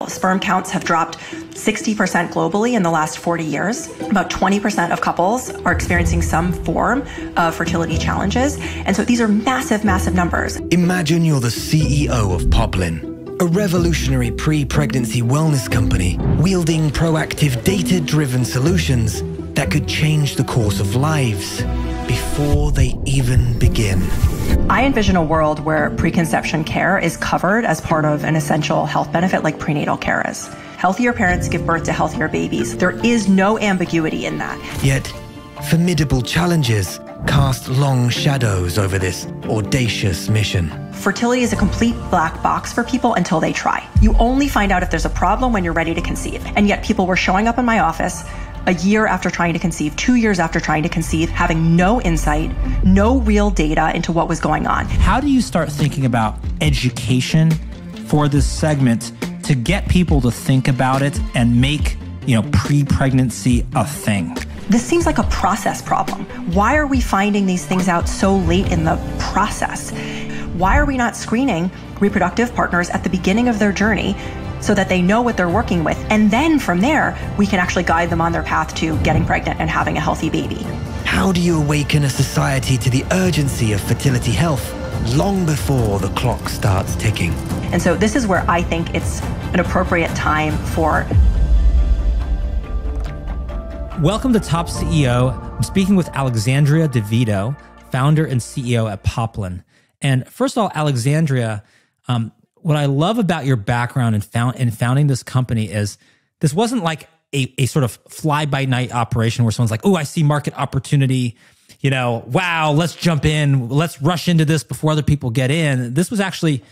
Sperm counts have dropped 60% globally in the last 40 years. About 20% of couples are experiencing some form of fertility challenges. And so these are massive, massive numbers. Imagine you're the CEO of Poplin, a revolutionary pre-pregnancy wellness company wielding proactive data-driven solutions that could change the course of lives before they even begin. I envision a world where preconception care is covered as part of an essential health benefit like prenatal care is. Healthier parents give birth to healthier babies. There is no ambiguity in that. Yet, formidable challenges cast long shadows over this audacious mission. Fertility is a complete black box for people until they try. You only find out if there's a problem when you're ready to conceive. And yet people were showing up in my office a year after trying to conceive, 2 years after trying to conceive, having no insight, no real data into what was going on. How do you start thinking about education for this segment to get people to think about it and make, pre-pregnancy a thing? This seems like a process problem. Why are we finding these things out so late in the process? Why are we not screening reproductive partners at the beginning of their journey so that they know what they're working with? And then from there, we can actually guide them on their path to getting pregnant and having a healthy baby. How do you awaken a society to the urgency of fertility health long before the clock starts ticking? And so this is where I think it's an appropriate time for... Welcome to Top CEO. I'm speaking with Alexandria DeVito, founder and CEO at Poplin. And first of all, Alexandria, what I love about your background in founding this company is this wasn't like a sort of fly-by-night operation where someone's like, oh, I see market opportunity, wow, let's jump in, let's rush into this before other people get in. This was actually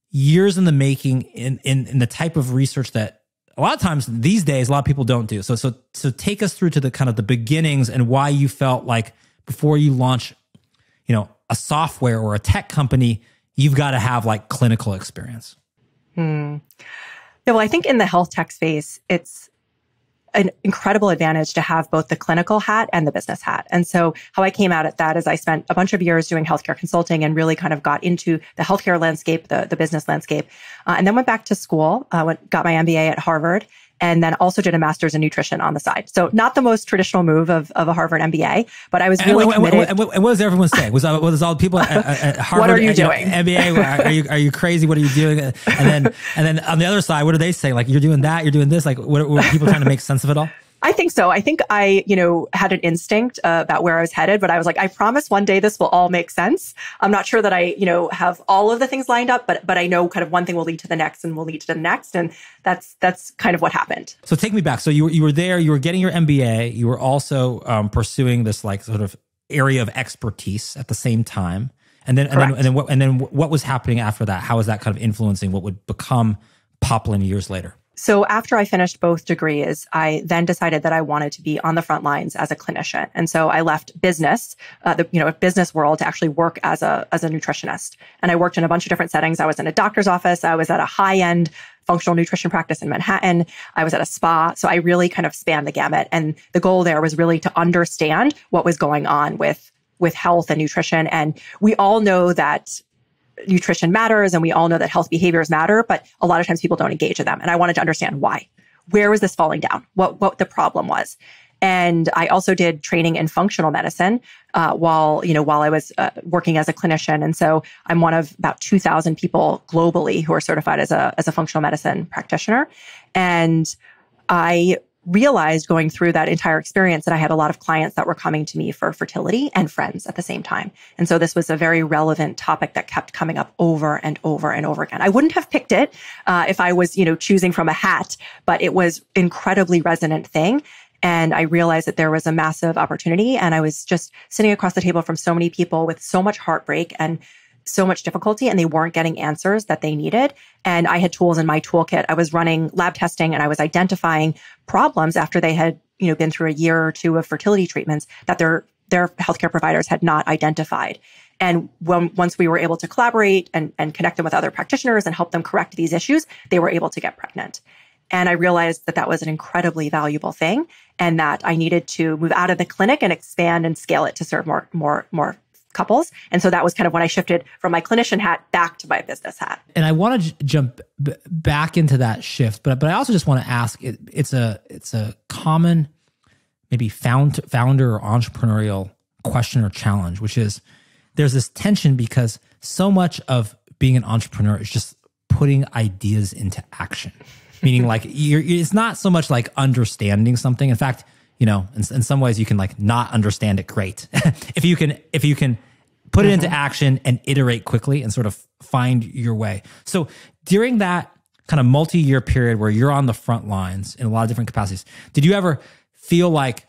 years in the making in the type of research that a lot of times these days, a lot of people don't do. So take us through to the kind of the beginnings and why you felt like before you launch, a software or a tech company, you've got to have like clinical experience. Yeah, well, I think in the health tech space, it's an incredible advantage to have both the clinical hat and the business hat. And so how I came out at that is I spent a bunch of years doing healthcare consulting and really kind of got into the healthcare landscape, the business landscape, and then went back to school, got my MBA at Harvard, and then also did a master's in nutrition on the side. So not the most traditional move of a Harvard MBA, but I was really committed. And what does everyone say? Was all the people at Harvard? What are you doing? MBA? Are you crazy? What are you doing? And then on the other side, what do they say? Like, you're doing that, you're doing this. Like, were people trying to make sense of it all? I think so. I think I, had an instinct about where I was headed, but I was like, I promise one day this will all make sense. I'm not sure that I, have all of the things lined up, but I know kind of one thing will lead to the next and will lead to the next. And that's kind of what happened. So take me back. So you were there, you were getting your MBA, you were also pursuing this like sort of area of expertise at the same time. And then what was happening after that? How was that kind of influencing what would become Poplin years later? So after I finished both degrees, I then decided that I wanted to be on the front lines as a clinician. And so I left business, the business world to actually work as a nutritionist. And I worked in a bunch of different settings. I was in a doctor's office. I was at a high-end functional nutrition practice in Manhattan. I was at a spa. So I really kind of spanned the gamut. And the goal there was really to understand what was going on with health and nutrition. And we all know that nutrition matters and we all know that health behaviors matter, but a lot of times people don't engage in them. And I wanted to understand why. Where was this falling down? What the problem was? And I also did training in functional medicine while I was working as a clinician. And so I'm one of about 2,000 people globally who are certified as a functional medicine practitioner. And I realized going through that entire experience that I had a lot of clients that were coming to me for fertility and friends at the same time. And so this was a very relevant topic that kept coming up over and over and over again. I wouldn't have picked it if I was, choosing from a hat, but it was incredibly resonant thing. And I realized that there was a massive opportunity. And I was just sitting across the table from so many people with so much heartbreak and so much difficulty, and they weren't getting answers that they needed. And I had tools in my toolkit. I was running lab testing and I was identifying problems after they had, been through a year or two of fertility treatments that their healthcare providers had not identified. And once we were able to collaborate and connect them with other practitioners and help them correct these issues, they were able to get pregnant. And I realized that that was an incredibly valuable thing and that I needed to move out of the clinic and expand and scale it to serve more couples. And so that was kind of when I shifted from my clinician hat back to my business hat. And I want to jump back into that shift, but I also just want to ask, it's a common maybe founder or entrepreneurial question or challenge, which is there's this tension because so much of being an entrepreneur is just putting ideas into action. Meaning like it's not so much like understanding something. In fact, in some ways you can like not understand it great. if you can put it into action and iterate quickly and sort of find your way. So during that kind of multi-year period where you're on the front lines in a lot of different capacities, did you ever feel like,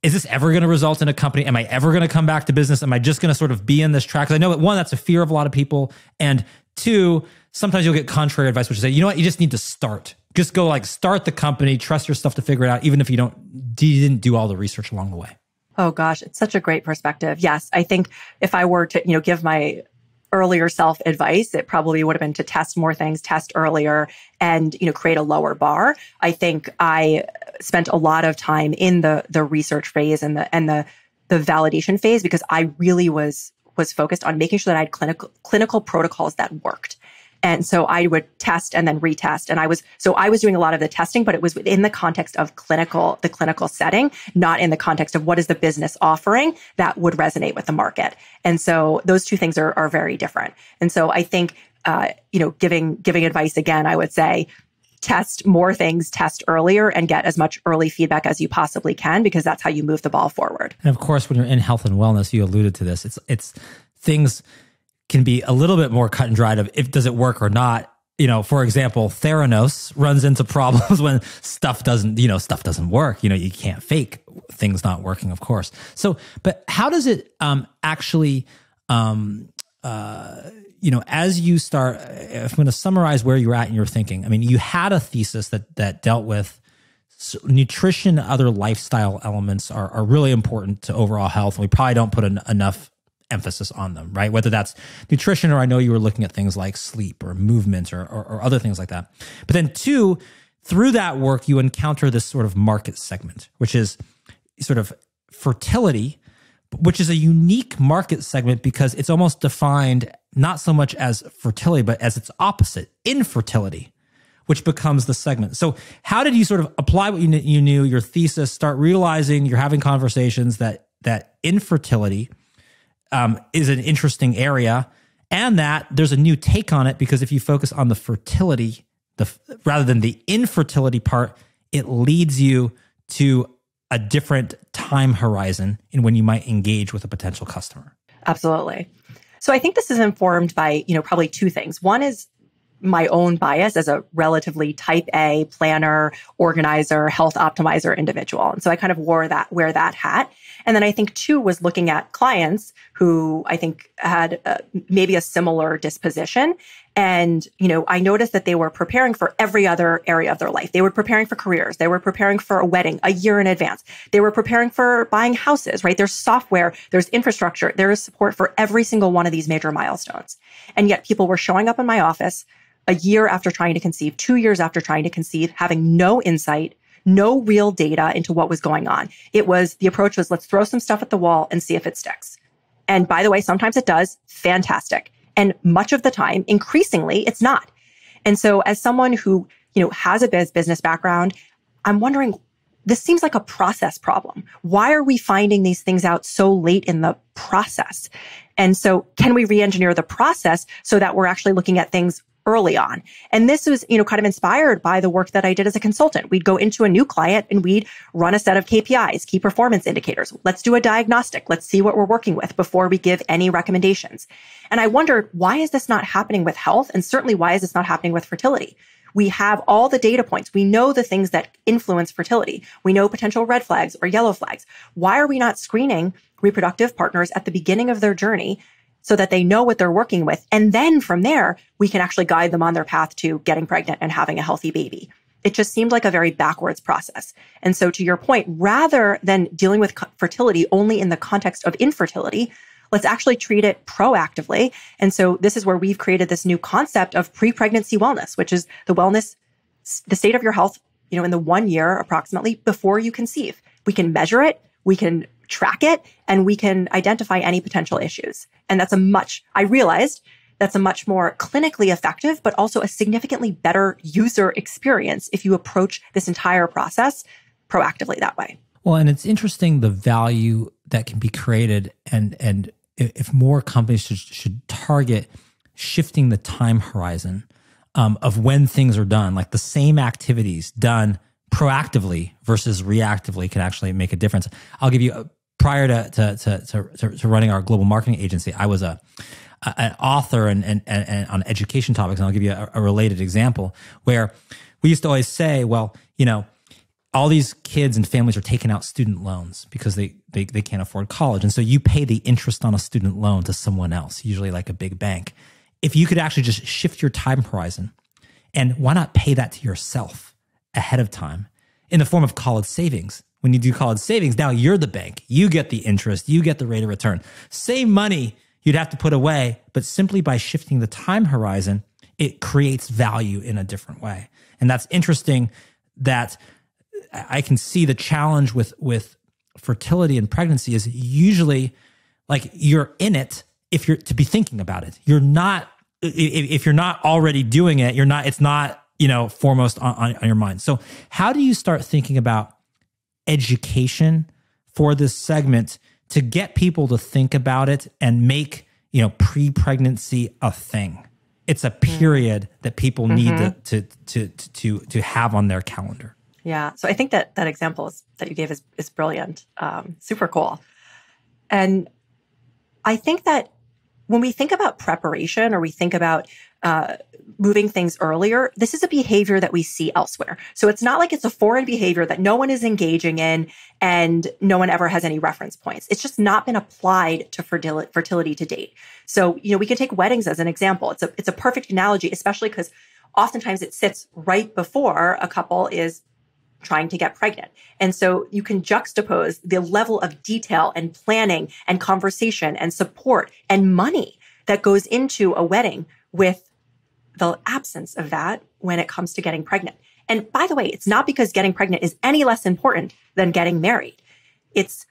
is this ever going to result in a company? Am I ever going to come back to business? Am I just going to sort of be in this track? Because I know that one, that's a fear of a lot of people. And two, sometimes you'll get contrary advice, which is say, you know what, you just need to start. Just go like start the company, trust your stuff to figure it out, even if you didn't do all the research along the way. Oh gosh, it's such a great perspective. Yes, I think if I were to, give my earlier self advice, it probably would have been to test more things, test earlier, and create a lower bar. I think I spent a lot of time in the research phase and the validation phase because I really was focused on making sure that I had clinical protocols that worked. And so I would test and then retest. And I was doing a lot of the testing, but it was within the context of the clinical setting, not in the context of what is the business offering that would resonate with the market. And so those two things are very different. And so I think, giving advice again, I would say, test more things, test earlier, and get as much early feedback as you possibly can, because that's how you move the ball forward. And of course, when you're in health and wellness, you alluded to this, it's things can be a little bit more cut and dried of if does it work or not. For example, Theranos runs into problems when stuff doesn't work. You can't fake things not working, of course. So, but how does it actually, as you start, if I'm going to summarize where you're at in your thinking, I mean, you had a thesis that dealt with nutrition, other lifestyle elements are really important to overall health. And we probably don't put enough emphasis on them, right? Whether that's nutrition, or I know you were looking at things like sleep or movement or other things like that. But then two, through that work, you encounter this sort of market segment, which is sort of fertility, which is a unique market segment because it's almost defined not so much as fertility, but as its opposite, infertility, which becomes the segment. So how did you sort of apply what you knew, your thesis, start realizing you're having conversations that infertility is an interesting area, and that there's a new take on it because if you focus on the fertility, rather than the infertility part, it leads you to a different time horizon in when you might engage with a potential customer. Absolutely. So I think this is informed by, probably two things. One is my own bias as a relatively type A planner, organizer, health optimizer individual. And so I kind of wear that hat. And then I think two was looking at clients who I think had maybe a similar disposition. And, I noticed that they were preparing for every other area of their life. They were preparing for careers. They were preparing for a wedding a year in advance. They were preparing for buying houses, right? There's software, there's infrastructure, there is support for every single one of these major milestones. And yet people were showing up in my office a year after trying to conceive, 2 years after trying to conceive, having no insight, no real data into what was going on. The approach was, let's throw some stuff at the wall and see if it sticks. And by the way, sometimes it does. Fantastic. And much of the time, increasingly, it's not. And so as someone who, has a business background, I'm wondering, this seems like a process problem. Why are we finding these things out so late in the process? And so can we re-engineer the process so that we're actually looking at things early on? And this was, kind of inspired by the work that I did as a consultant. We'd go into a new client and we'd run a set of KPIs, key performance indicators. Let's do a diagnostic. Let's see what we're working with before we give any recommendations. And I wondered, why is this not happening with health? And certainly, why is this not happening with fertility? We have all the data points. We know the things that influence fertility. We know potential red flags or yellow flags. Why are we not screening reproductive partners at the beginning of their journey so that they know what they're working with? And then from there, we can actually guide them on their path to getting pregnant and having a healthy baby. It just seemed like a very backwards process. And so to your point, rather than dealing with fertility only in the context of infertility, let's actually treat it proactively. And so this is where we've created this new concept of pre-pregnancy wellness, which is the state of your health, in the 1 year approximately before you conceive. We can measure it. We can track it and we can identify any potential issues. And I realized that's a much more clinically effective, but also a significantly better user experience if you approach this entire process proactively that way. Well, and it's interesting the value that can be created, and if more companies should target shifting the time horizon of when things are done, like the same activities done proactively versus reactively can actually make a difference. I'll give you prior to running our global marketing agency, I was an author and on education topics, and I'll give you a related example where we used to always say, well, all these kids and families are taking out student loans because they can't afford college. And so you pay the interest on a student loan to someone else, usually like a big bank. If you could actually just shift your time horizon, and why not pay that to yourself ahead of time in the form of college savings? When you do college savings, now you're the bank. You get the interest, you get the rate of return. Same money you'd have to put away, but simply by shifting the time horizon, it creates value in a different way. And that's interesting that I can see the challenge with fertility and pregnancy is usually like you're in it if you're to be thinking about it. You're not, if you're not already doing it, it's not, foremost on your mind. So how do you start thinking about education for this segment to get people to think about it and make, pre-pregnancy a thing? It's a period that people need to have on their calendar. Yeah. So I think that example that you gave is brilliant. Super cool. And I think that when we think about preparation or we think about moving things earlier, this is a behavior that we see elsewhere. So it's not like it's a foreign behavior that no one is engaging in and no one ever has any reference points. It's just not been applied to fertility to date. So, we can take weddings as an example. It's a perfect analogy, especially because oftentimes it sits right before a couple is trying to get pregnant. And so you can juxtapose the level of detail and planning and conversation and support and money that goes into a wedding with the absence of that when it comes to getting pregnant. And by the way, it's not because getting pregnant is any less important than getting married. It's,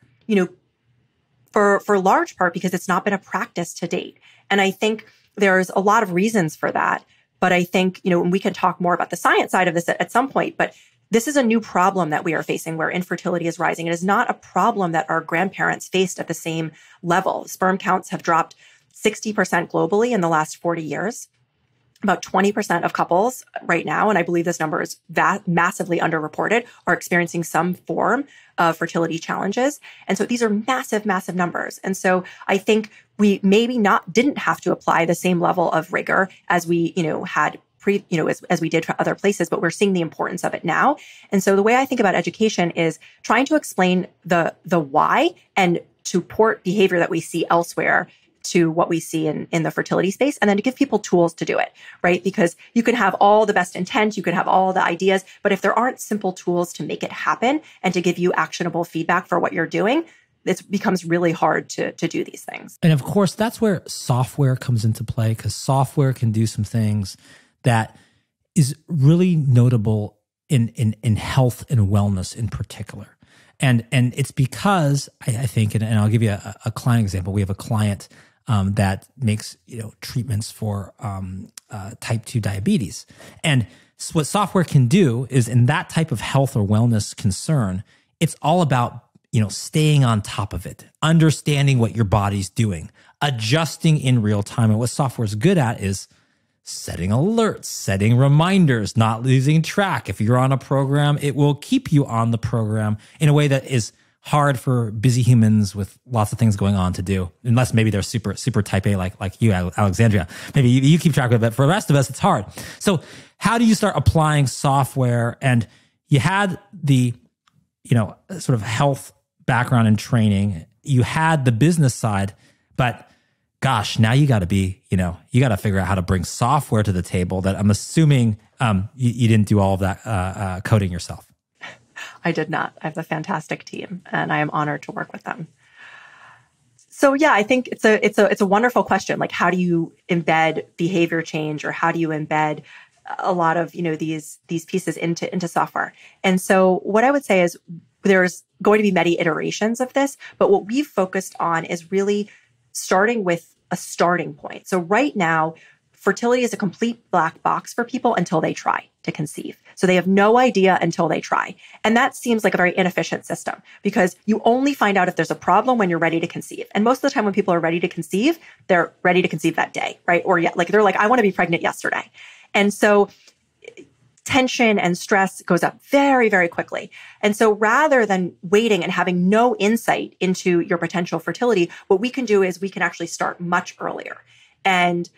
for large part because it's not been a practice to date. And I think there's a lot of reasons for that. But I think, and we can talk more about the science side of this at some point, but this is a new problem that we are facing where infertility is rising. It is not a problem that our grandparents faced at the same level. Sperm counts have dropped 60% globally in the last 40 years. About 20% of couples right now, and I believe this number is massively underreported, are experiencing some form of fertility challenges. And so these are massive, massive numbers. And so I think we maybe didn't have to apply the same level of rigor as we, had as we did for other places, but we're seeing the importance of it now. And so the way I think about education is trying to explain the why and to port behavior that we see elsewhere to what we see in the fertility space, and then to give people tools to do it, right? Because you can have all the best intent, you can have all the ideas, but if there aren't simple tools to make it happen and to give you actionable feedback for what you're doing, it becomes really hard to do these things. And of course, that's where software comes into play, because software can do some things that is really notable in health and wellness in particular. And it's because I think, and I'll give you a client example. We have a client that makes treatments for type 2 diabetes. And what software can do is in that type of health or wellness concern, it's all about staying on top of it, understanding what your body's doing, adjusting in real time. And what software is good at is setting alerts, setting reminders, not losing track. If you're on a program, it will keep you on the program in a way that is hard for busy humans with lots of things going on to do, unless maybe they're super, super type A like you, Alexandria. Maybe you keep track of it, but for the rest of us, it's hard. So how do you start applying software? And you had the, sort of health background and training. You had the business side, but gosh, now you got to be, you got to figure out how to bring software to the table that I'm assuming you didn't do all of that coding yourself. I did not. I have a fantastic team and I am honored to work with them. So yeah, I think it's a wonderful question. Like, how do you embed behavior change, or how do you embed a lot of, these pieces into software. And so what I would say is there's going to be many iterations of this, but what we've focused on is really starting with a starting point. So right now, fertility is a complete black box for people until they try to conceive. So they have no idea until they try. And that seems like a very inefficient system because you only find out if there's a problem when you're ready to conceive. And most of the time when people are ready to conceive, they're ready to conceive that day, right? Or they're like, I want to be pregnant yesterday. And so tension and stress goes up very, very quickly. And so rather than waiting and having no insight into your potential fertility, what we can do is we can actually start much earlier. And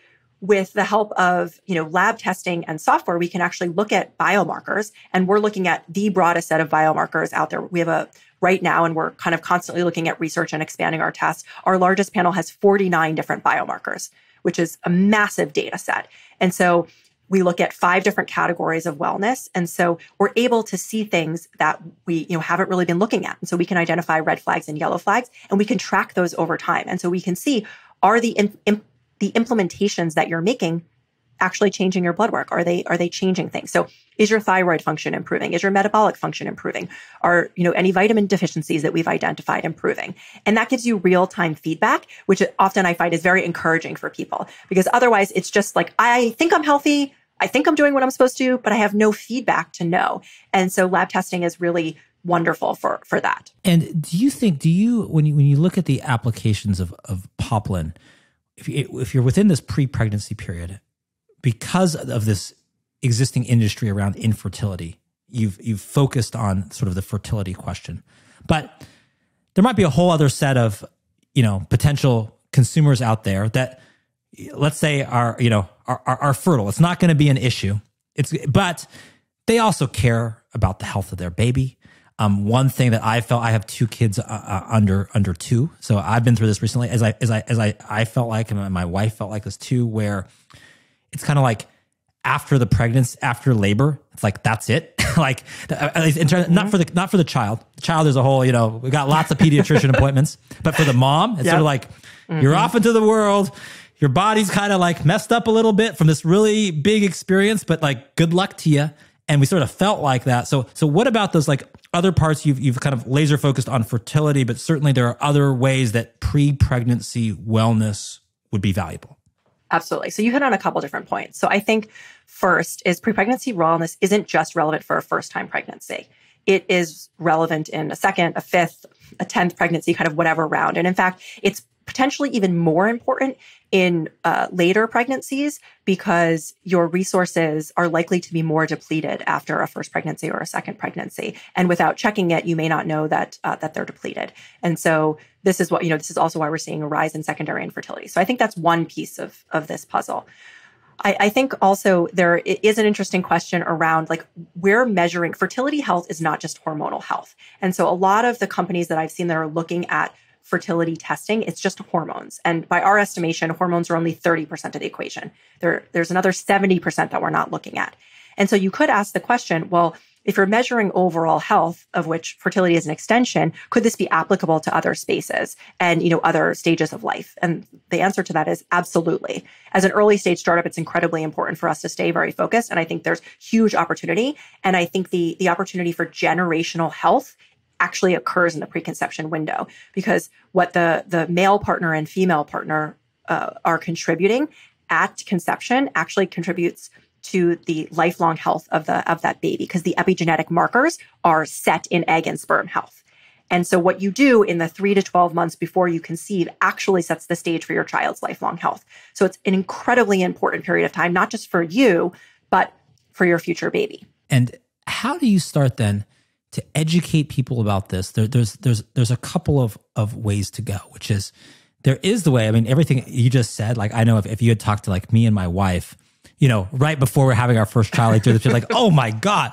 with the help of, lab testing and software, we can actually look at biomarkers, and we're looking at the broadest set of biomarkers out there. We have right now, and we're kind of constantly looking at research and expanding our tests. Our largest panel has 49 different biomarkers, which is a massive data set. And so we look at 5 different categories of wellness. And so we're able to see things that we, haven't really been looking at. And so we can identify red flags and yellow flags, and we can track those over time. And so we can see, are the implementations that you're making actually changing your blood work? Are they changing things? So is your thyroid function improving? Is your metabolic function improving? Are, any vitamin deficiencies that we've identified improving? And that gives you real-time feedback, which often I find is very encouraging for people, because otherwise it's just like, I think I'm healthy, I think I'm doing what I'm supposed to, but I have no feedback to know. And so lab testing is really wonderful for that. And do you, when you look at the applications of Poplin, if you're within this pre-pregnancy period, because of this existing industry around infertility, you've focused on sort of the fertility question. But there might be a whole other set of, potential consumers out there that, let's say, are fertile. It's not going to be an issue. But they also care about the health of their baby. One thing that I felt, I have 2 kids under 2, so I've been through this recently. As I felt like, and my wife felt like this too, where it's kind of like after the pregnancy, after labor, it's like that's it. Like not for the child. The child is a whole. We got lots of pediatrician appointments, but for the mom, it's sort of like you're off into the world. Your body's kind of like messed up a little bit from this really big experience, but like good luck to you. And we sort of felt like that. So what about those like other parts you've kind of laser focused on fertility, but certainly there are other ways that pre-pregnancy wellness would be valuable? Absolutely. So you hit on a couple different points. So I think first is pre-pregnancy wellness isn't just relevant for a first-time pregnancy. It is relevant in a second, a fifth, a 10th pregnancy, kind of whatever round. And in fact, it's potentially even more important in later pregnancies because your resources are likely to be more depleted after a first pregnancy or a second pregnancy. And without checking it, you may not know that they're depleted. And so this is this is also why we're seeing a rise in secondary infertility. So I think that's one piece of this puzzle. I think also there is an interesting question around like we're measuring fertility health is not just hormonal health. And so a lot of the companies that I've seen that are looking at fertility testing, it's just hormones. And by our estimation, hormones are only 30% of the equation. There's another 70% that we're not looking at. And so you could ask the question, well, if you're measuring overall health, of which fertility is an extension, could this be applicable to other spaces and, other stages of life? And the answer to that is absolutely. As an early stage startup, it's incredibly important for us to stay very focused. And I think there's huge opportunity. And I think the opportunity for generational health actually occurs in the preconception window, because what the male partner and female partner are contributing at conception actually contributes to the lifelong health of that baby, because the epigenetic markers are set in egg and sperm health. And so what you do in the 3 to 12 months before you conceive actually sets the stage for your child's lifelong health. So it's an incredibly important period of time, not just for you, but for your future baby. And how do you start then to educate people about this? There's a couple of ways to go, which is there is the way, I mean, everything you just said, like I know if you had talked to like me and my wife, right before we're having our first child, like, you're like, oh my God,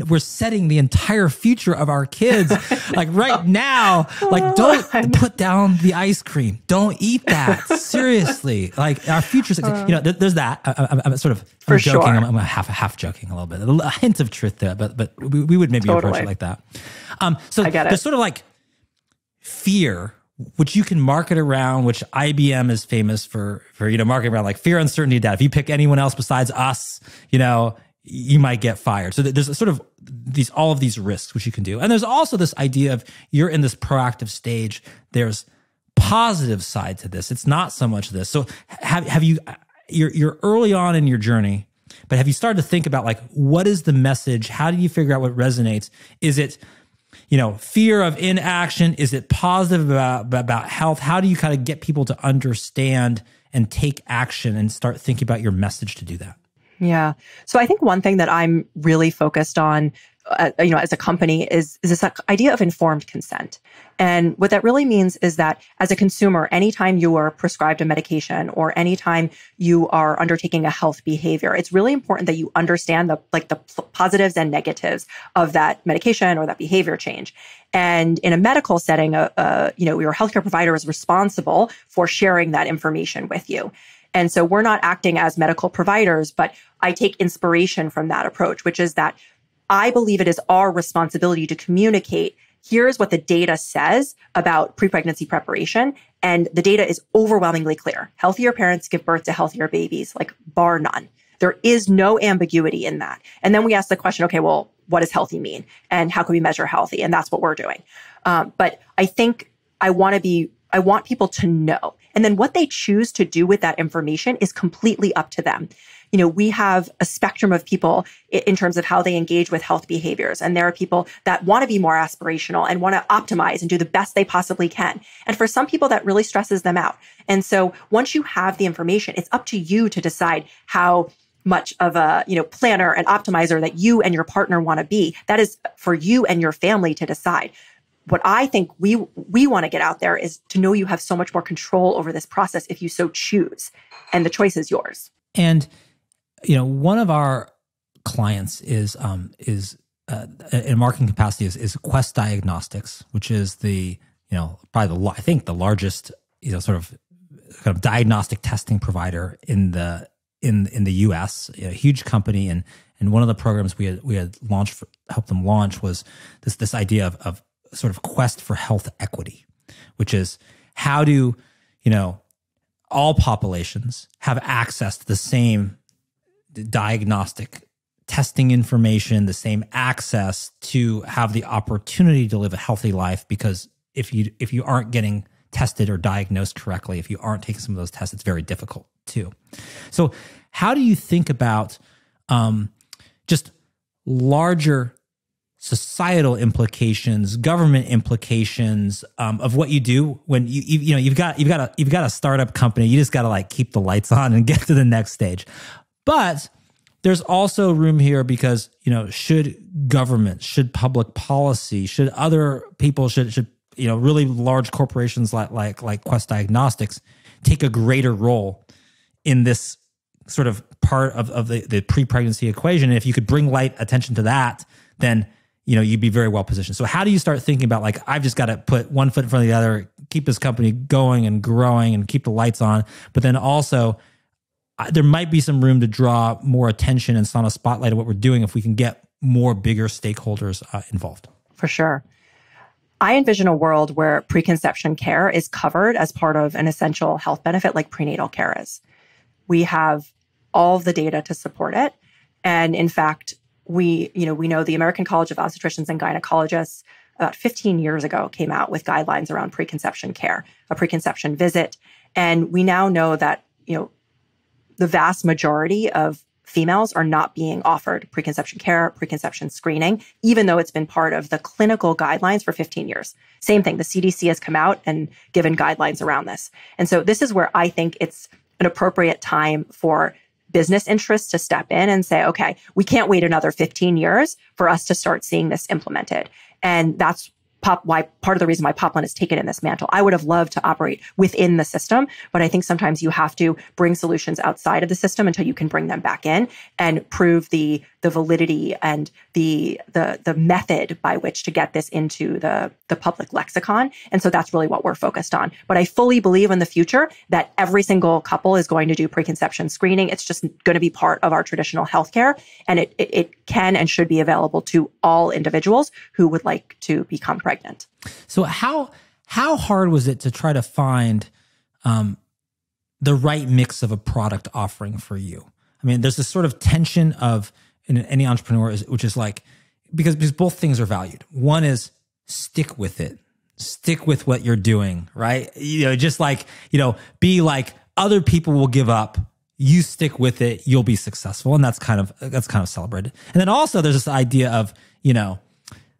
we're setting the entire future of our kids. Like right now, like don't put down the ice cream. Don't eat that. Seriously. Like our future's, there's that. I'm sort of For joking. Sure. I'm half joking a little bit. A hint of truth there, but we would maybe approach it like that. So I get it. There's sort of like fear, which you can market around, which IBM is famous for marketing around, like fear, uncertainty, doubt. If you pick anyone else besides us, you might get fired. So there's a sort of all of these risks which you can do. And there's also this idea of you're in this proactive stage. There's positive side to this. It's not so much this. So have you, you're early on in your journey, but have you started to think about like, what is the message? How do you figure out what resonates? Is it, fear of inaction? Is it positive about health? How do you kind of get people to understand and take action and start thinking about your message to do that? Yeah. So I think one thing that I'm really focused on, as a company is this idea of informed consent. And what that really means is that as a consumer, anytime you are prescribed a medication or anytime you are undertaking a health behavior, it's really important that you understand the positives and negatives of that medication or that behavior change. And in a medical setting, your healthcare provider is responsible for sharing that information with you. And so we're not acting as medical providers, but I take inspiration from that approach, which is that I believe it is our responsibility to communicate, here's what the data says about pre-pregnancy preparation. And the data is overwhelmingly clear. Healthier parents give birth to healthier babies, like bar none. There is no ambiguity in that. And then we ask the question, okay, well, what does healthy mean? And how can we measure healthy? And that's what we're doing. But I think I want people to know. And then what they choose to do with that information is completely up to them. We have a spectrum of people in terms of how they engage with health behaviors. And there are people that want to be more aspirational and want to optimize and do the best they possibly can. And for some people, that really stresses them out. And so once you have the information, it's up to you to decide how much of a, planner and optimizer that you and your partner want to be. That is for you and your family to decide. What I think we want to get out there is to know you have so much more control over this process if you so choose, and the choice is yours. And one of our clients is in marketing capacity is Quest Diagnostics, which is probably the largest sort of kind of diagnostic testing provider in the U.S. A huge company, and one of the programs we had launched helped them launch was this idea of sort of quest for health equity, which is how do all populations have access to the same diagnostic testing information, the same access to have the opportunity to live a healthy life. Because if you aren't getting tested or diagnosed correctly, if you aren't taking some of those tests, it's very difficult too. So how do you think about just larger societal implications, government implications of what you do when you've got a startup company? You just got to keep the lights on and get to the next stage. But there's also room here because, should government, should public policy, should other people, should really large corporations like Quest Diagnostics take a greater role in this sort of part of the pre-pregnancy equation? And if you could bring attention to that, then you'd be very well positioned. So how do you start thinking about I've just got to put one foot in front of the other, keep this company going and growing and keep the lights on, but then also there might be some room to draw more attention and shine a spotlight of what we're doing if we can get more bigger stakeholders involved. For sure. I envision a world where preconception care is covered as part of an essential health benefit like prenatal care is. We have all the data to support it. And in fact, we know the American College of Obstetricians and Gynecologists about 15 years ago came out with guidelines around preconception care, a preconception visit. And we now know that, the vast majority of females are not being offered preconception care, preconception screening, even though it's been part of the clinical guidelines for 15 years. Same thing, the CDC has come out and given guidelines around this. And so this is where I think it's an appropriate time for business interests to step in and say, okay, we can't wait another 15 years for us to start seeing this implemented. And that's why part of the reason why Poplin has taken in this mantle. I would have loved to operate within the system, but I think sometimes you have to bring solutions outside of the system until you can bring them back in and prove the validity and the method by which to get this into the public lexicon. And so that's really what we're focused on. But I fully believe in the future that every single couple is going to do preconception screening. It's just going to be part of our traditional healthcare, and it can and should be available to all individuals who would like to become pregnant. So how hard was it to try to find the right mix of a product offering for you? I mean, there's this sort of tension of, in any entrepreneur which is like, because both things are valued. One is stick with it. Stick with what you're doing, right? Just like, be like, other people will give up. You stick with it, you'll be successful. And that's kind of celebrated. And then also there's this idea of,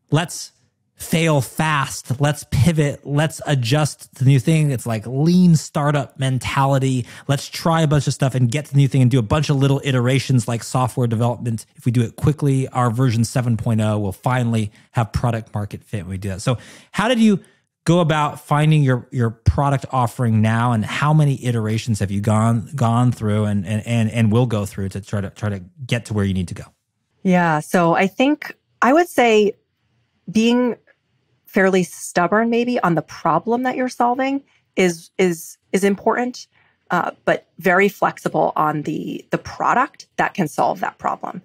let's fail fast, let's pivot, let's adjust to the new thing. It's like lean startup mentality. Let's try a bunch of stuff and get to the new thing and do a bunch of little iterations like software development. If we do it quickly, our version 7.0 will finally have product market fit when we do that. So how did you go about finding your product offering now, and how many iterations have you gone through and will go through to try to get to where you need to go? Yeah. So I think I would say being fairly stubborn maybe on the problem that you're solving is important, but very flexible on the product that can solve that problem.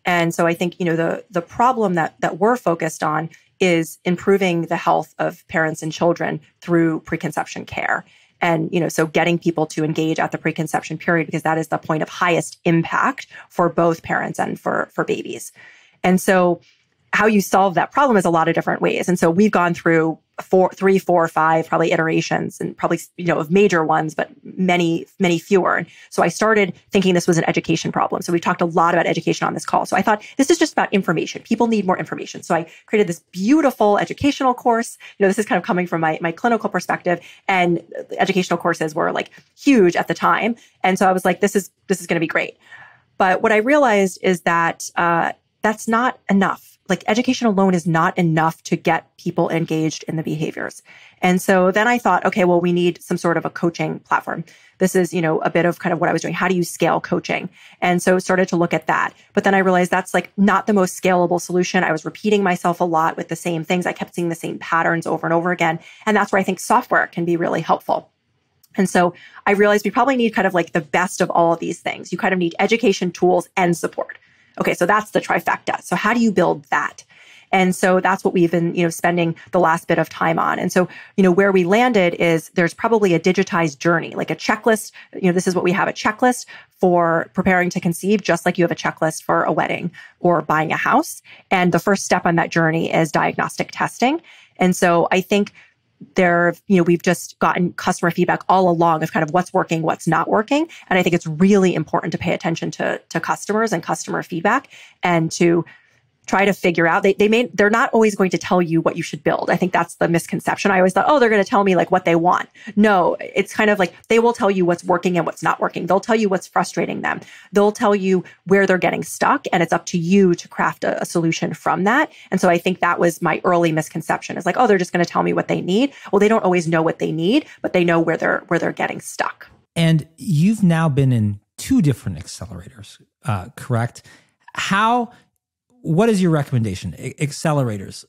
And so I think, the problem that we're focused on is improving the health of parents and children through preconception care. And, so getting people to engage at the preconception period, because that is the point of highest impact for both parents and for babies. And so how you solve that problem is a lot of different ways. And so we've gone through 3, 4, 5, probably iterations, and probably, of major ones, but many, many fewer. And so I started thinking this was an education problem. So we've talked a lot about education on this call. So I thought this is just about information. People need more information. So I created this beautiful educational course. This is kind of coming from my clinical perspective, and the educational courses were like huge at the time. And so I was like, this is going to be great. But what I realized is that that's not enough. Like education alone is not enough to get people engaged in the behaviors. And so then I thought, okay, well, we need some sort of a coaching platform. This is, a bit of kind of what I was doing. How do you scale coaching? And so started to look at that. But then I realized that's like not the most scalable solution. I was repeating myself a lot with the same things. I kept seeing the same patterns over and over again. And that's where I think software can be really helpful. And so I realized we probably need kind of like the best of all of these things. You kind of need education, tools, and support. Okay, so that's the trifecta. So how do you build that? And so that's what we've been, spending the last bit of time on. And so, where we landed is there's probably a digitized journey, like a checklist. This is what we have, a checklist for preparing to conceive, just like you have a checklist for a wedding or buying a house. And the first step on that journey is diagnostic testing. And so I think we've just gotten customer feedback all along of kind of what's working, what's not working. And I think it's really important to pay attention to customers and customer feedback, and to try to figure out, they're not always going to tell you what you should build. I think that's the misconception. I always thought, they're going to tell me like what they want. No, it's kind of like they will tell you what's working and what's not working. They'll tell you what's frustrating them. They'll tell you where they're getting stuck, and it's up to you to craft a solution from that. And so I think that was my early misconception. It's like, they're just going to tell me what they need. Well, they don't always know what they need, but they know where they're getting stuck. And you've now been in 2 different accelerators, correct? What is your recommendation? Accelerators,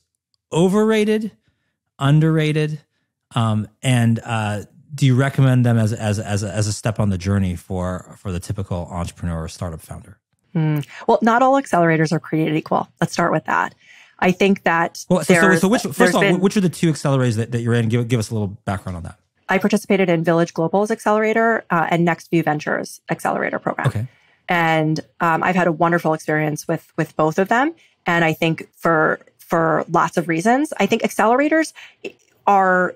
overrated, underrated, and do you recommend them as a step on the journey for the typical entrepreneur or startup founder? Well, not all accelerators are created equal. Let's start with that. I think that so which are the 2 accelerators that you're in? Give us a little background on that. I participated in Village Global's accelerator and NextView Ventures accelerator program. Okay. And I've had a wonderful experience with both of them. And I think for lots of reasons, I think accelerators are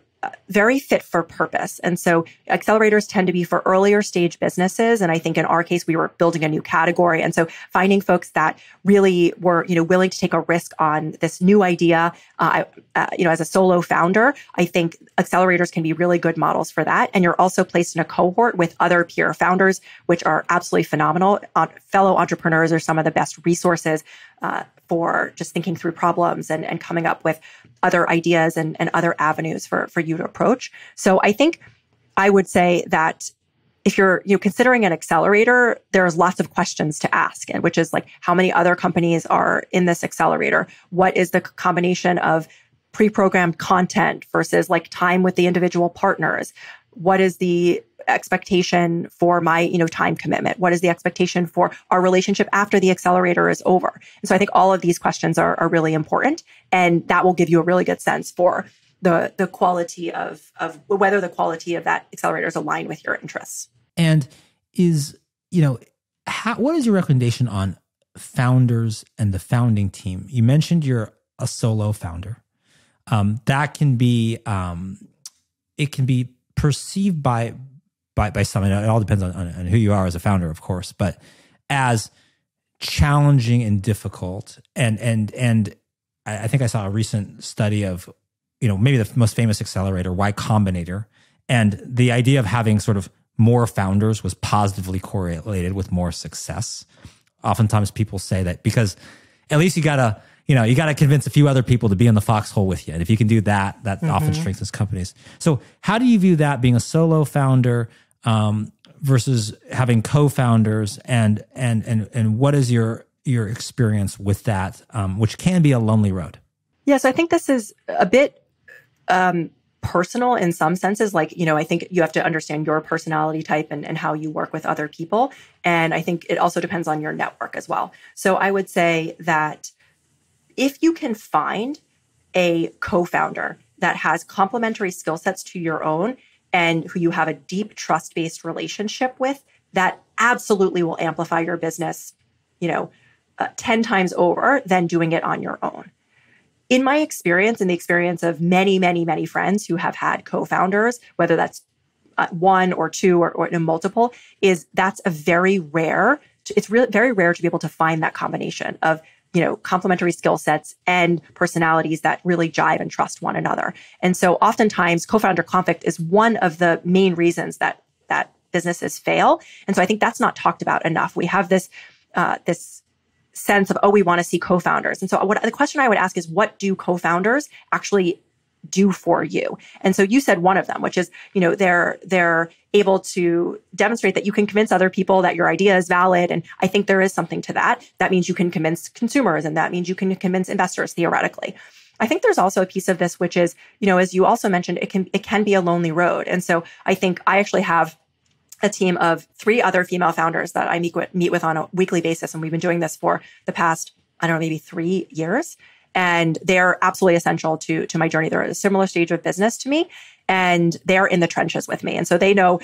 very fit for purpose. And so accelerators tend to be for earlier stage businesses. And I think in our case, we were building a new category. And so finding folks that really were, willing to take a risk on this new idea, as a solo founder, I think accelerators can be really good models for that. And you're also placed in a cohort with other peer founders, which are absolutely phenomenal. Fellow entrepreneurs are some of the best resources for just thinking through problems and coming up with other ideas and other avenues for you to approach. So I think I would say that if you're considering an accelerator, there's lots of questions to ask, which is like, how many other companies are in this accelerator? What is the combination of pre-programmed content versus like time with the individual partners? What is the expectation for my, time commitment? What is the expectation for our relationship after the accelerator is over? And so I think all of these questions are really important, and that will give you a really good sense for the quality of whether the quality of that accelerator is aligned with your interests. And what is your recommendation on founders and the founding team. You mentioned you're a solo founder. That can be, it can be perceived by some, and it all depends on who you are as a founder, of course, but as challenging and difficult. And I think I saw a recent study of, maybe the most famous accelerator, Y Combinator, and the idea of having sort of more founders was positively correlated with more success. Oftentimes people say that because at least you gotta convince a few other people to be in the foxhole with you. And if you can do that, that often strengthens companies. So how do you view that, being a solo founder versus having co-founders, and what is your experience with that, which can be a lonely road? Yes, I think this is a bit personal in some senses. Like, I think you have to understand your personality type and how you work with other people. And I think it also depends on your network as well. So I would say that if you can find a co-founder that has complementary skill sets to your own and who you have a deep trust-based relationship with, that absolutely will amplify your business, 10 times over than doing it on your own. In my experience, and the experience of many, many, many friends who have had co-founders, whether that's one or two or multiple, that's a very rare. It's really very rare to be able to find that combination of complementary skill sets and personalities that really jive and trust one another. And so, oftentimes, co-founder conflict is one of the main reasons that businesses fail. And so, I think that's not talked about enough. We have this sense of, we want to see co-founders. And so the question I would ask is, what do co-founders actually do for you? And so you said one of them, which is, they're able to demonstrate that you can convince other people that your idea is valid. And I think there is something to that. That means you can convince consumers, and that means you can convince investors theoretically. I think there's also a piece of this, which is, as you also mentioned, it can be a lonely road. And so I think I actually have a team of 3 other female founders that I meet with on a weekly basis. And we've been doing this for the past, maybe 3 years. And they're absolutely essential to my journey. They're at a similar stage of business to me, and they're in the trenches with me. And so they know,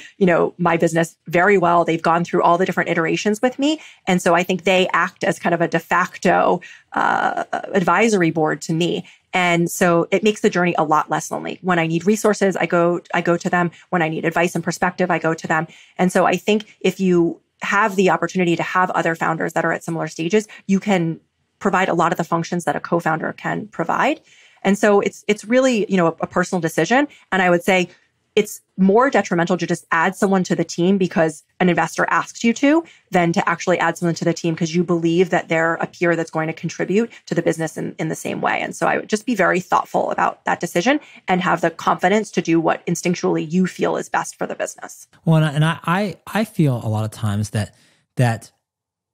my business very well. They've gone through all the different iterations with me. And so I think they act as kind of a de facto advisory board to me. And so it makes the journey a lot less lonely. When I need resources, I go to them. When I need advice and perspective, I go to them. And so I think if you have the opportunity to have other founders that are at similar stages, you can provide a lot of the functions that a co-founder can provide. And so it's really, a personal decision. And I would say it's more detrimental to just add someone to the team because an investor asks you to, than to actually add someone to the team because you believe that they're a peer that's going to contribute to the business in the same way. And so I would just be very thoughtful about that decision and have the confidence to do what instinctually you feel is best for the business. Well, and I feel a lot of times that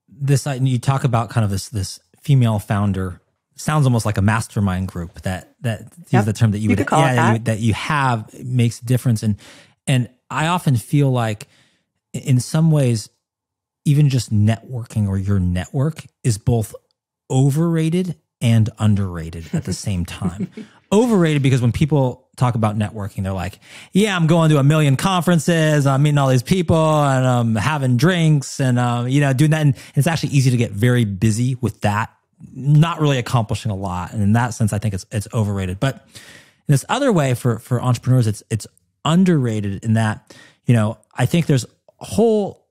this, you talk about kind of this female founder, sounds almost like a mastermind group that is the term that you have makes a difference. And I often feel like in some ways, even just networking or your network is both overrated and underrated at the same time. Overrated because when people talk about networking, they're like, yeah, I'm going to 1 million conferences, I'm meeting all these people, and I'm having drinks, and doing that. And it's actually easy to get very busy with that, not really accomplishing a lot. And in that sense, I think it's overrated. But in this other way, for entrepreneurs, it's underrated in that, I think there's whole,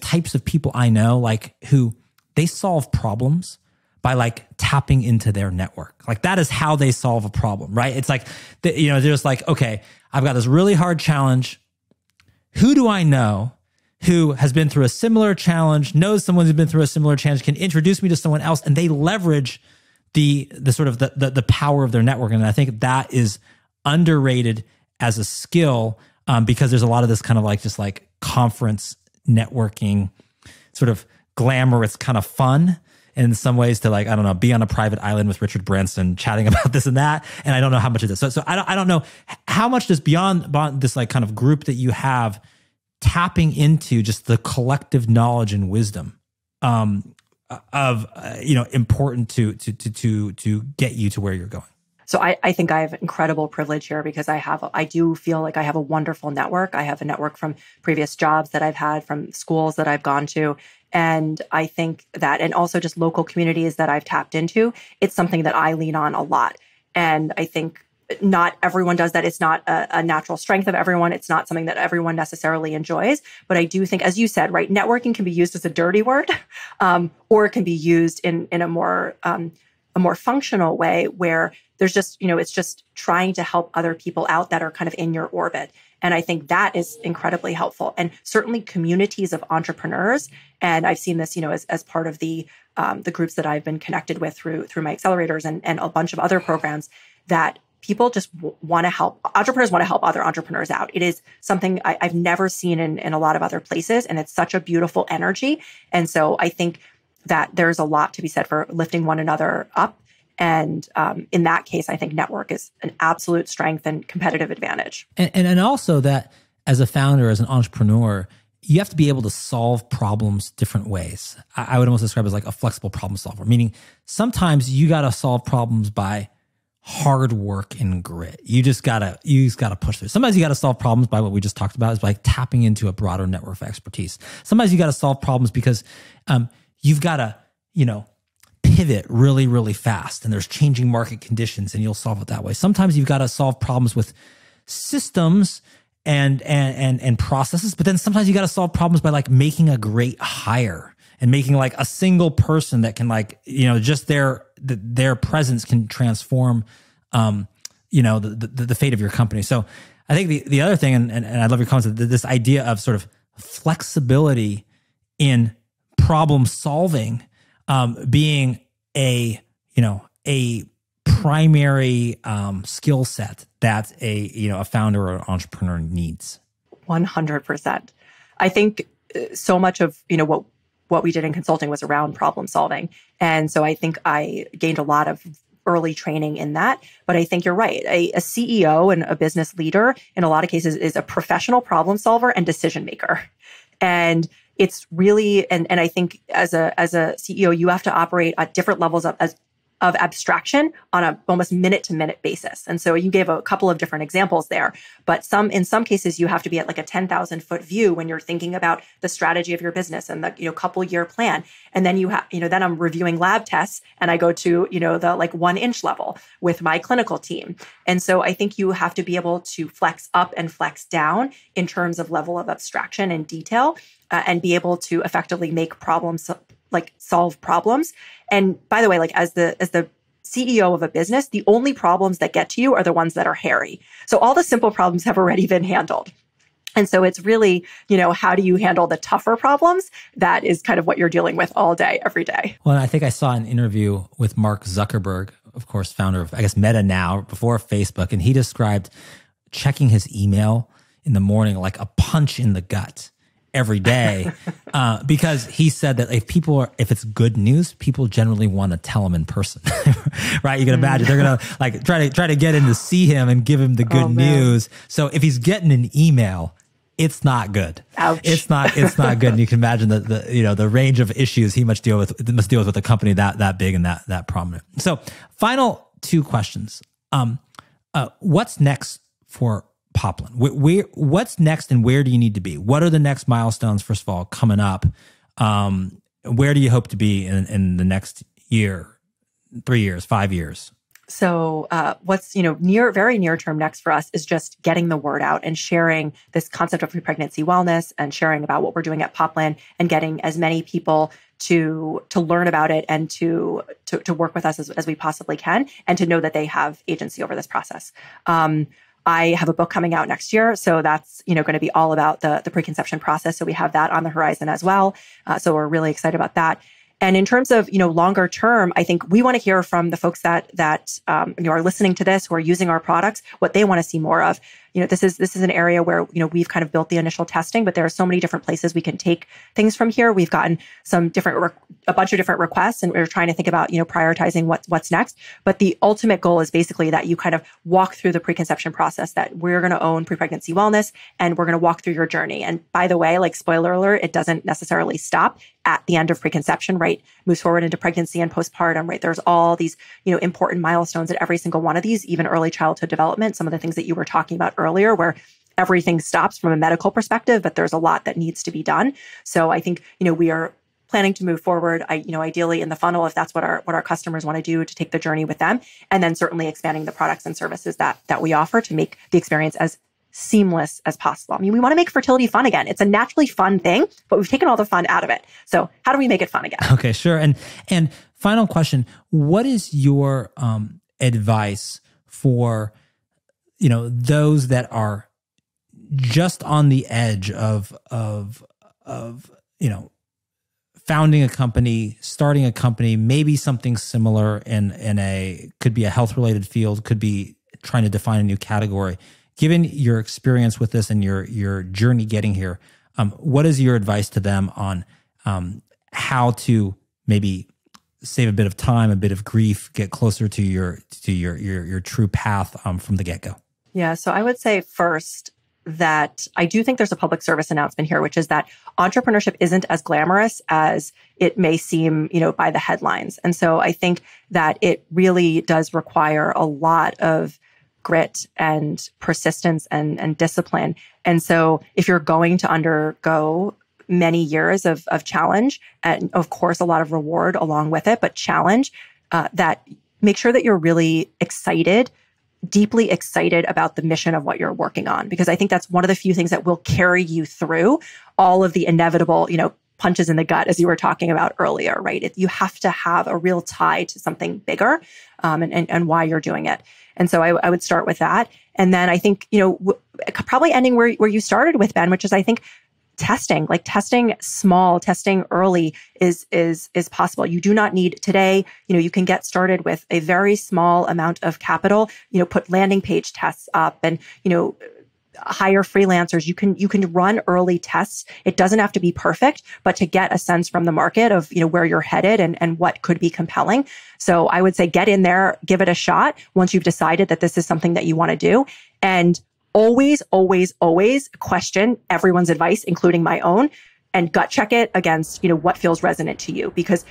types of people I know, like, who they solve problems by like tapping into their network. Like, that is how they solve a problem, right? It's like, they're just like, okay, I've got this really hard challenge. Who do I know who has been through a similar challenge, knows someone who's been through a similar challenge, can introduce me to someone else, and they leverage the sort of the power of their network. And I think that is underrated as a skill, because there's a lot of this kind of like, just like conference networking, sort of glamorous kind of fun in some ways, to like, I don't know, be on a private island with Richard Branson chatting about this and that. And I don't know how much of this. So I don't know how much does beyond this like kind of group that you have, tapping into just the collective knowledge and wisdom of important to get you to where you're going. So I think I have incredible privilege here because I do feel like I have a wonderful network. I have a network from previous jobs that I've had, from schools that I've gone to. And I think that, and also just local communities that I've tapped into, it's something that I lean on a lot. And I think not everyone does that. It's not a natural strength of everyone. It's not something that everyone necessarily enjoys. But I do think, as you said, right, networking can be used as a dirty word, or it can be used in a more functional way where there's just, it's just trying to help other people out that are kind of in your orbit. And I think that is incredibly helpful. And certainly communities of entrepreneurs. And I've seen this, as part of the groups that I've been connected with through my accelerators and a bunch of other programs, that people just want to help. Entrepreneurs want to help other entrepreneurs out. It is something I've never seen in a lot of other places. And it's such a beautiful energy. And so I think that there's a lot to be said for lifting one another up. And in that case, I think network is an absolute strength and competitive advantage. And also that as a founder, as an entrepreneur, you have to be able to solve problems different ways. I would almost describe it as like a flexible problem solver, meaning sometimes you got to solve problems by hard work and grit. You just gotta push through. Sometimes you got to solve problems by what we just talked about, is by tapping into a broader network of expertise. Sometimes you got to solve problems because you've got to, pivot really, really fast, and there's changing market conditions, and you'll solve it that way. Sometimes you've got to solve problems with systems and processes, but then sometimes you got to solve problems by like making a great hire and making like a single person that can just their presence can transform, the fate of your company. So I think the other thing, and I love your comments, this idea of sort of flexibility in problem solving, being a primary skill set that a founder or an entrepreneur needs. 100%. I think so much of what we did in consulting was around problem solving, and so I think I gained a lot of early training in that. But I think you're right. A CEO and a business leader, in a lot of cases, is a professional problem solver and decision maker, and it's really, and I think as a CEO, you have to operate at different levels of abstraction on a almost minute to minute basis. And so you gave a couple of different examples there, but in some cases you have to be at like a 10,000 foot view when you're thinking about the strategy of your business and the couple year plan. And then then I'm reviewing lab tests and I go to the like 1 inch level with my clinical team. And so I think you have to be able to flex up and flex down in terms of level of abstraction and detail, and be able to effectively make problems, like solve problems. And by the way, like as the CEO of a business, the only problems that get to you are the ones that are hairy. So all the simple problems have already been handled. And so it's really, how do you handle the tougher problems? That is kind of what you're dealing with all day, every day. Well, I think I saw an interview with Mark Zuckerberg, of course, founder of, I guess, Meta now, before Facebook. And he described checking his email in the morning like a punch in the gut every day, because he said that if it's good news, people generally want to tell him in person, right? You can imagine they're gonna like try to get in to see him and give him the good news. So if he's getting an email, it's not good. Ouch. It's not good. And you can imagine the range of issues he must deal with a company that big and that prominent. So final 2 questions. What's next for Poplin? What's next and where do you need to be? What are the next milestones, first of all, coming up? Where do you hope to be in the next year, 3 years, 5 years? So what's very near term next for us is just getting the word out and sharing this concept of pre-pregnancy wellness and sharing about what we're doing at Poplin and getting as many people to learn about it and to work with us as we possibly can, and to know that they have agency over this process. I have a book coming out next year, so that's going to be all about the preconception process. So we have that on the horizon as well. So we're really excited about that. And in terms of longer term, I think we want to hear from the folks that are listening to this, who are using our products, what they want to see more of. this is an area where, we've kind of built the initial testing, but there are so many different places we can take things from here. We've gotten a bunch of different requests, and we're trying to think about, prioritizing what's next. But the ultimate goal is basically that you kind of walk through the preconception process, that we're going to own pre-pregnancy wellness, and we're going to walk through your journey. And by the way, like, spoiler alert, it doesn't necessarily stop at the end of preconception, right? Moves forward into pregnancy and postpartum, right? There's all these, important milestones at every single one of these, even early childhood development, some of the things that you were talking about earlier, where everything stops from a medical perspective, but there's a lot that needs to be done. So I think, we are planning to move forward, ideally in the funnel, if that's what our customers want to do, to take the journey with them, and then certainly expanding the products and services that we offer to make the experience as seamless as possible. I mean, we want to make fertility fun again. It's a naturally fun thing, but we've taken all the fun out of it. So how do we make it fun again? Okay, sure. And final question, what is your advice for, those that are just on the edge of founding a company, starting a company, maybe something similar could be a health related field, could be trying to define a new category. Given your experience with this and your journey getting here, what is your advice to them on how to maybe save a bit of time, a bit of grief, get closer to your true path from the get-go? Yeah, so I would say first that I do think there's a public service announcement here, which is that entrepreneurship isn't as glamorous as it may seem, by the headlines. And so I think that it really does require a lot of grit and persistence and discipline. And so if you're going to undergo many years of challenge, and of course, a lot of reward along with it, but challenge, that make sure that you're really excited, deeply excited about the mission of what you're working on. Because I think that's one of the few things that will carry you through all of the inevitable, punches in the gut, as you were talking about earlier, right? You have to have a real tie to something bigger, and why you're doing it. And so I would start with that. And then I think, probably ending where you started with, Ben, which is, I think, testing small, testing early is possible. You do not need today, you can get started with a very small amount of capital, put landing page tests up and, hire freelancers. You can run early tests. It doesn't have to be perfect, but to get a sense from the market of, where you're headed and what could be compelling. So I would say get in there, give it a shot once you've decided that this is something that you want to do. And always, always, always question everyone's advice, including my own, and gut check it against, what feels resonant to you. Because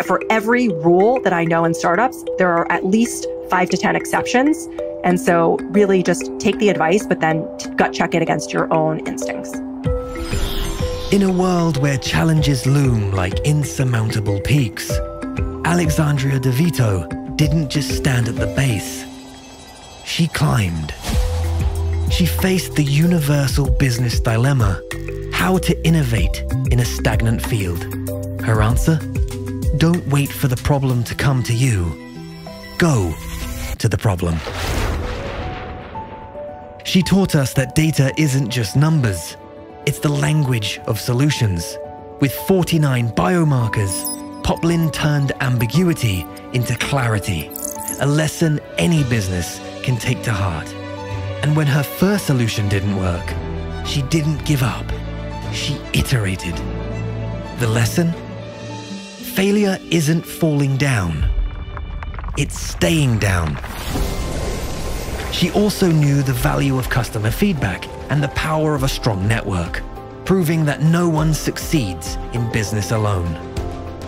for every rule that I know in startups, there are at least 5 to 10 exceptions. And so really just take the advice, but then gut check it against your own instincts. In a world where challenges loom like insurmountable peaks, Alexandria DeVito didn't just stand at the base. She climbed. She faced the universal business dilemma: how to innovate in a stagnant field. Her answer? Don't wait for the problem to come to you. Go to the problem. She taught us that data isn't just numbers, it's the language of solutions. With 49 biomarkers, Poplin turned ambiguity into clarity, a lesson any business can take to heart. And when her first solution didn't work, she didn't give up. She iterated. The lesson? Failure isn't falling down. It's staying down. She also knew the value of customer feedback and the power of a strong network, proving that no one succeeds in business alone.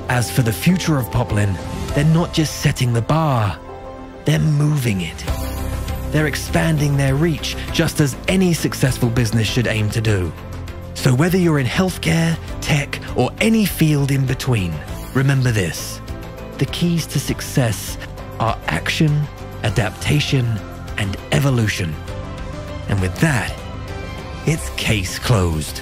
As for the future of Poplin, they're not just setting the bar, they're moving it. They're expanding their reach, just as any successful business should aim to do. So whether you're in healthcare, tech, or any field in between, remember this: the keys to success are action, adaptation, and evolution. And with that, it's case closed.